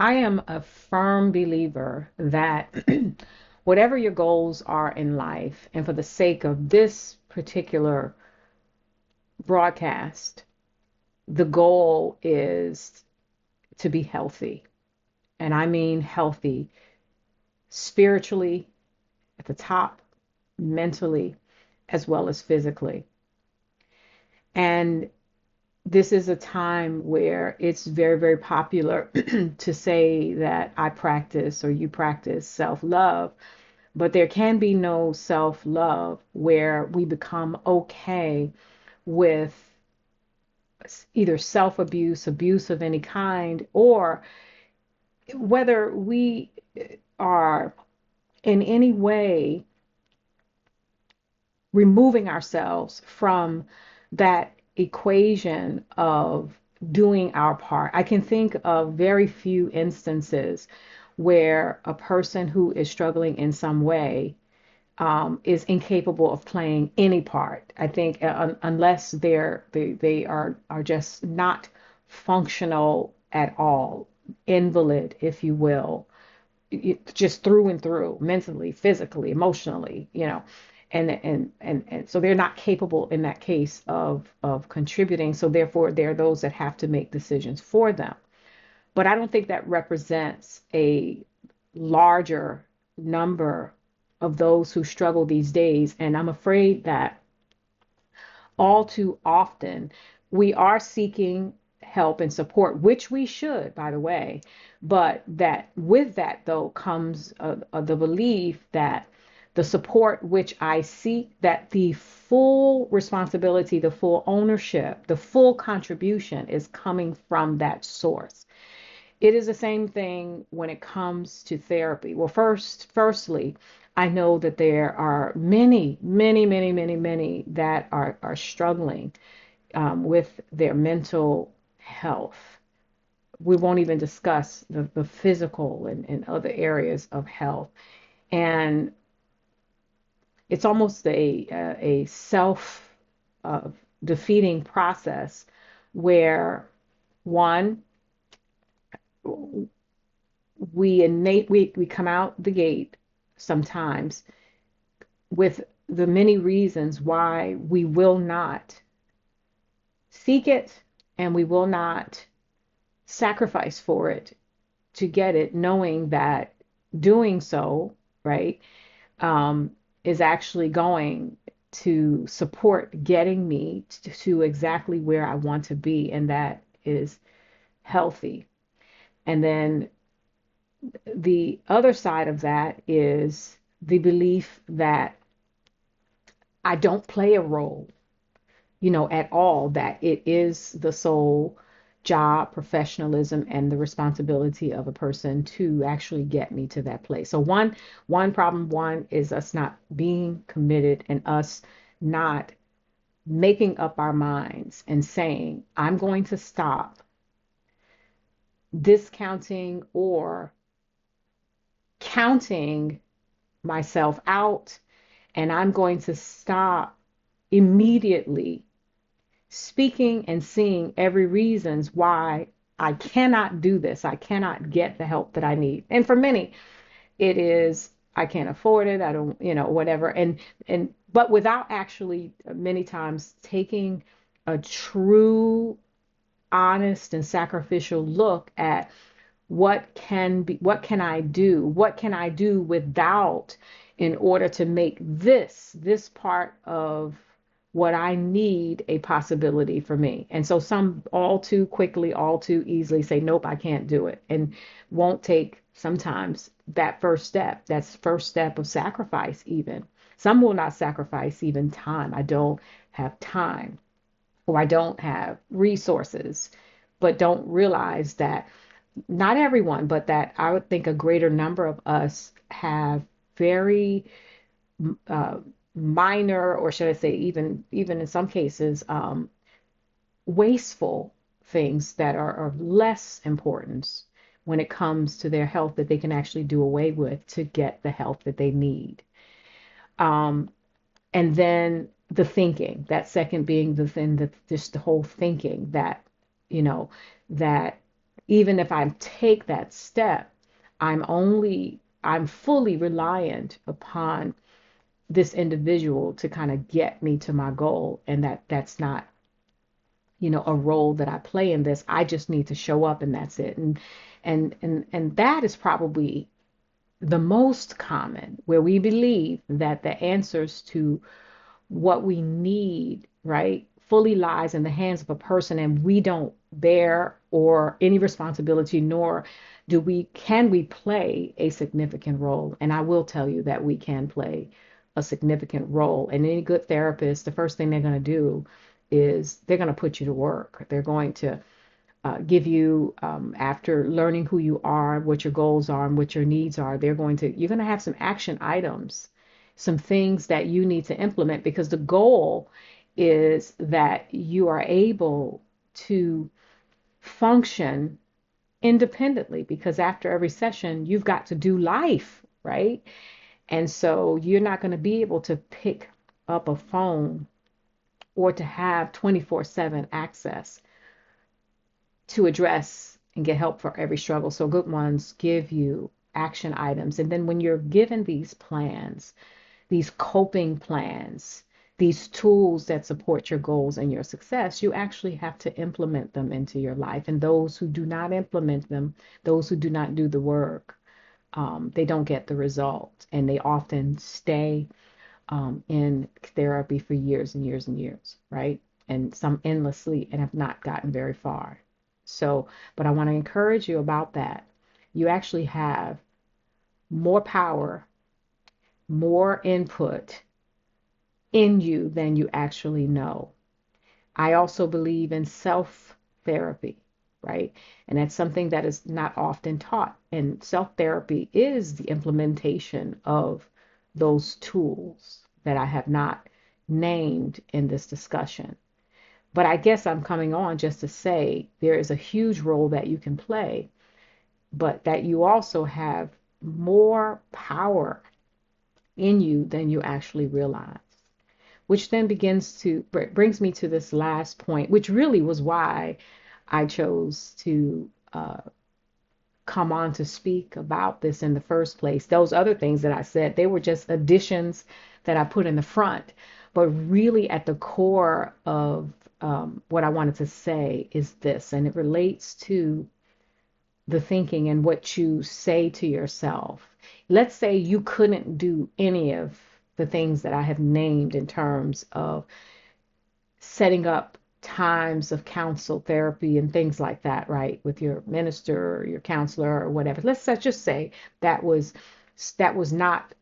I am a firm believer that whatever your goals are in life, and for the sake of this particular broadcast, the goal is to be healthy. And I mean healthy spiritually at the top, mentally, as well as physically. And this is a time where it's very, very popular to say that I practice or you practice self love, but there can be no self love where we become okay with either self abuse, abuse of any kind, or whether we are in any way removing ourselves from that equation of doing our part. I can think of very few instances where a person who is struggling in some way is incapable of playing any part. I think unless they are just not functional at all, invalid, if you will, just through and through, mentally, physically, emotionally, and so they're not capable in that case of contributing. So therefore, there are those that have to make decisions for them. But I don't think that represents a larger number of those who struggle these days. And I'm afraid that all too often we are seeking help and support, which we should, by the way. But that with that, though, comes the belief that the support which I seek, that the full responsibility, the full ownership, the full contribution is coming from that source. It is the same thing when it comes to therapy. Well, firstly, I know that there are many, many, many, many, many that are struggling with their mental health. We won't even discuss the physical and other areas of health. And it's almost a self defeating process where one, we come out the gate sometimes with the many reasons why we will not seek it and we will not sacrifice for it to get it, knowing that doing so, right, is actually going to support getting me to exactly where I want to be, and that is healthy. And then the other side of that is the belief that I don't play a role, at all, that it is the sole job, professionalism, and the responsibility of a person to actually get me to that place. So one problem, one is us not being committed and us not making up our minds and saying, I'm going to stop discounting or counting myself out, and I'm going to stop immediately speaking and seeing every reasons why I cannot do this. I cannot get the help that I need. And for many, it is I can't afford it. I don't, whatever. And but without actually many times taking a true, honest, and sacrificial look at what can I do? What can I do without in order to make this part of what I need a possibility for me. And so some all too quickly, all too easily say, nope, I can't do it, and won't take sometimes that first step. That's first step of sacrifice even. Some will not sacrifice even time. I don't have time, or I don't have resources, but don't realize that not everyone, but that I would think a greater number of us have very uh, minor, or should I say, even in some cases, wasteful things that are of less importance when it comes to their health that they can actually do away with to get the health that they need. Um, and then the thinking, that second being the thing that just the whole thinking that, you know, that even if I take that step, I'm fully reliant upon this individual to kind of get me to my goal. And that's not, a role that I play in this. I just need to show up and that's it. And that is probably the most common where we believe that the answers to what we need, right, fully lies in the hands of a person and we don't bear or any responsibility, nor can we play a significant role. And I will tell you that we can play a significant role. And any good therapist, the first thing they're going to do is they're going to put you to work. They're going to give you, after learning who you are, what your goals are, and what your needs are, you're going to have some action items, some things that you need to implement, because the goal is that you are able to function independently, because after every session, you've got to do life, right? And so you're not going to be able to pick up a phone or to have 24/7 access to address and get help for every struggle. So good ones give you action items. And then when you're given these plans, these coping plans, these tools that support your goals and your success, you actually have to implement them into your life. And those who do not implement them, those who do not do the work, they don't get the result. And they often stay in therapy for years and years and years, right? And some endlessly and have not gotten very far. So, but I want to encourage you about that. You actually have more power, more input in you than you actually know. I also believe in self therapy, right? And that's something that is not often taught. And self therapy is the implementation of those tools that I have not named in this discussion. But I guess I'm coming on just to say there is a huge role that you can play, but that you also have more power in you than you actually realize. Which then brings me to this last point, which really was why I chose to come on to speak about this in the first place. Those other things that I said, they were just additions that I put in the front. But really, at the core of what I wanted to say is this, and it relates to the thinking and what you say to yourself. Let's say you couldn't do any of the things that I have named in terms of setting up times of counsel therapy and things like that, right? With your minister or your counselor or whatever. Let's just say that was not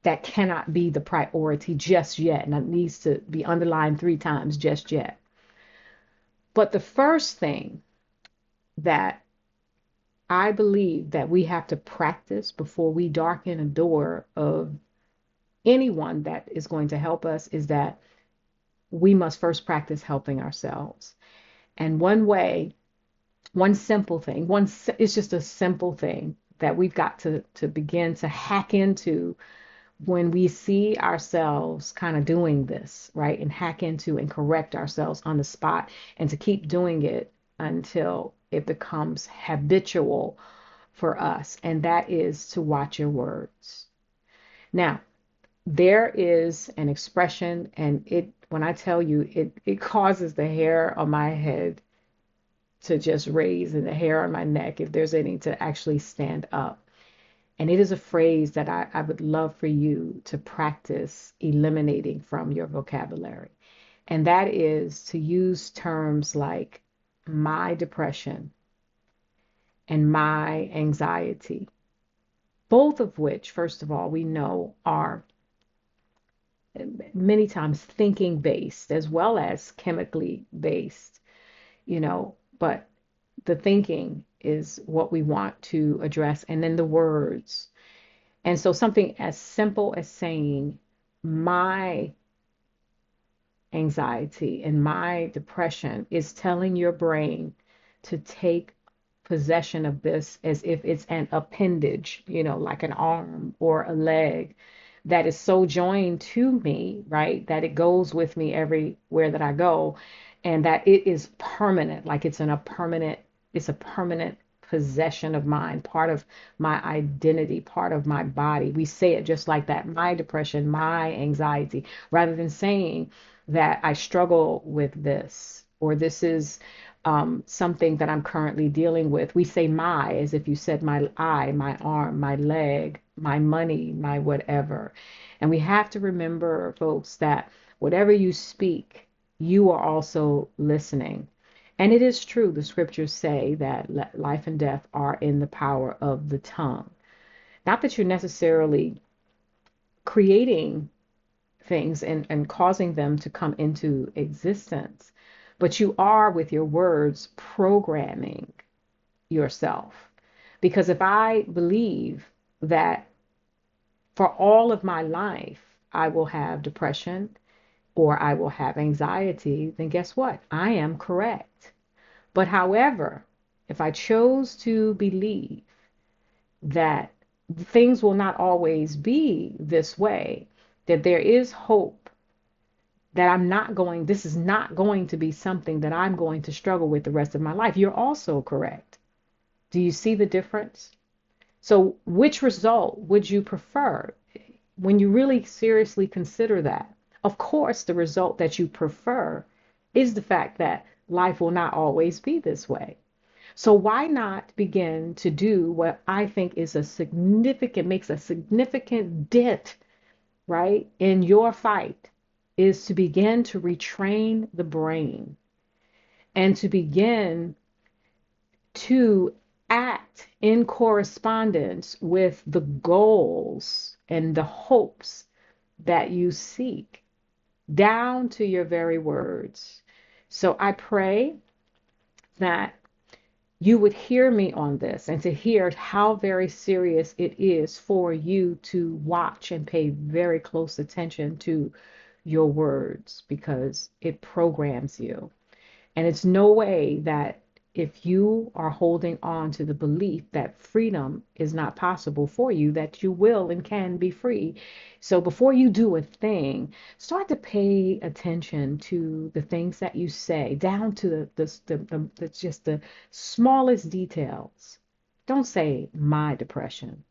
that cannot be the priority just yet. And that needs to be underlined 3 times, just yet. But the first thing that I believe that we have to practice before we darken a door of anyone that is going to help us is that we must first practice helping ourselves. And one simple thing, it's just a simple thing that we've got to begin to hack into when we see ourselves kind of doing this, right? And hack into and correct ourselves on the spot and to keep doing it until it becomes habitual for us. And that is to watch your words. Now, there is an expression, and when I tell you, it causes the hair on my head to just raise and the hair on my neck, if there's any, to actually stand up. And it is a phrase that I would love for you to practice eliminating from your vocabulary. And that is to use terms like my depression and my anxiety, both of which, first of all, we know are many times thinking based as well as chemically based, but the thinking is what we want to address, and then the words. And so something as simple as saying my anxiety and my depression is telling your brain to take possession of this as if it's an appendage, like an arm or a leg that is so joined to me, right, that it goes with me everywhere that I go, and that it is permanent, like it's a permanent possession of mine, part of my identity, part of my body. We say it just like that: my depression, my anxiety, rather than saying that I struggle with this, or this is something that I'm currently dealing with. We say my as if you said my eye, my arm, my leg, my money, my whatever. And we have to remember, folks, that whatever you speak, you are also listening. And it is true, the scriptures say that life and death are in the power of the tongue. Not that you're necessarily creating things and causing them to come into existence, but you are, with your words, programming yourself. Because if I believe that for all of my life I will have depression or I will have anxiety, then guess what? I am correct. But however, if I chose to believe that things will not always be this way, that there is hope, that this is not going to be something that I'm going to struggle with the rest of my life, you're also correct. Do you see the difference? So, which result would you prefer when you really seriously consider that? Of course, the result that you prefer is the fact that life will not always be this way. So why not begin to do what I think is makes a significant dent, right, in your fight, is to begin to retrain the brain and to begin to act in correspondence with the goals and the hopes that you seek, down to your very words. So I pray that you would hear me on this, and to hear how very serious it is for you to watch and pay very close attention to your words, because it programs you. And it's no way that if you are holding on to the belief that freedom is not possible for you, that you will and can be free. So before you do a thing, start to pay attention to the things that you say, down to just the smallest details. Don't say my depression,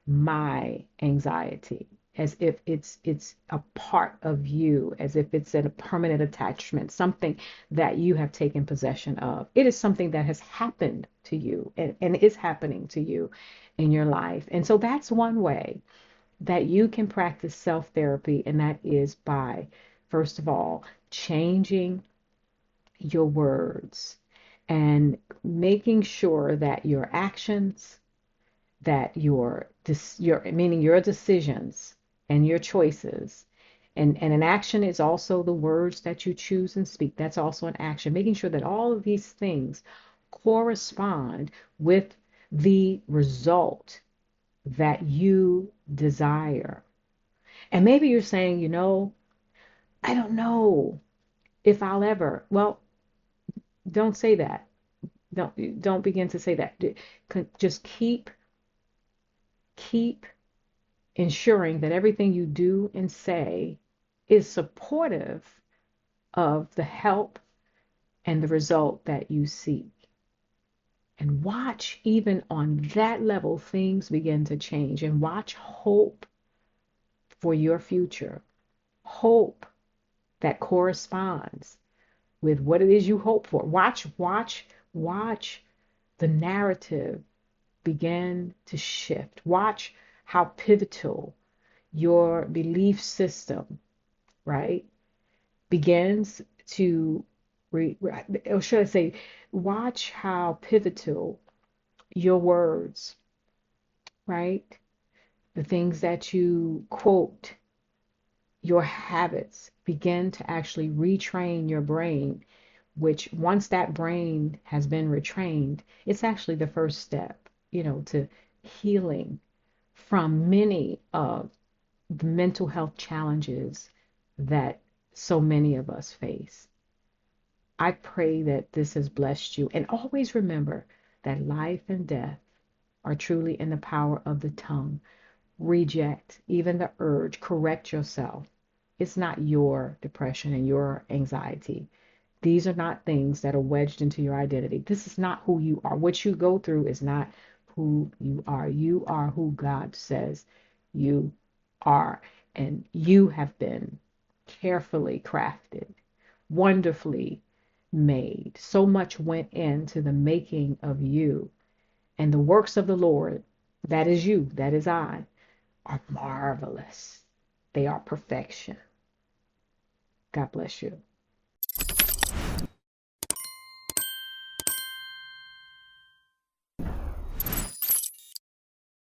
my anxiety, as if it's a part of you, as if it's a permanent attachment, something that you have taken possession of. It is something that has happened to you and is happening to you in your life. And so that's one way that you can practice self-therapy, and that is by, first of all, changing your words and making sure that your actions, that meaning your decisions and your choices, and an action is also the words that you choose and speak. That's also an action. Making sure that all of these things correspond with the result that you desire. And maybe you're saying, I don't know if I'll ever. Well, don't say that. Don't begin to say that. Just keep ensuring that everything you do and say is supportive of the help and the result that you seek. And watch, even on that level, things begin to change. And watch hope for your future. Hope that corresponds with what it is you hope for. Watch the narrative begin to shift. Watch how pivotal your belief system, right, begins to, or should I say, watch how pivotal your words, right, the things that you quote, your habits begin to actually retrain your brain, which once that brain has been retrained, it's actually the first step, to healing from many of the mental health challenges that so many of us face. I pray that this has blessed you. And always remember that life and death are truly in the power of the tongue. Reject even the urge, correct yourself. It's not your depression and your anxiety. These are not things that are wedged into your identity. This is not who you are. What you go through is not who you are. You are who God says you are. And you have been carefully crafted, wonderfully made. So much went into the making of you. And the works of the Lord, that is you, that is I, are marvelous. They are perfection. God bless you.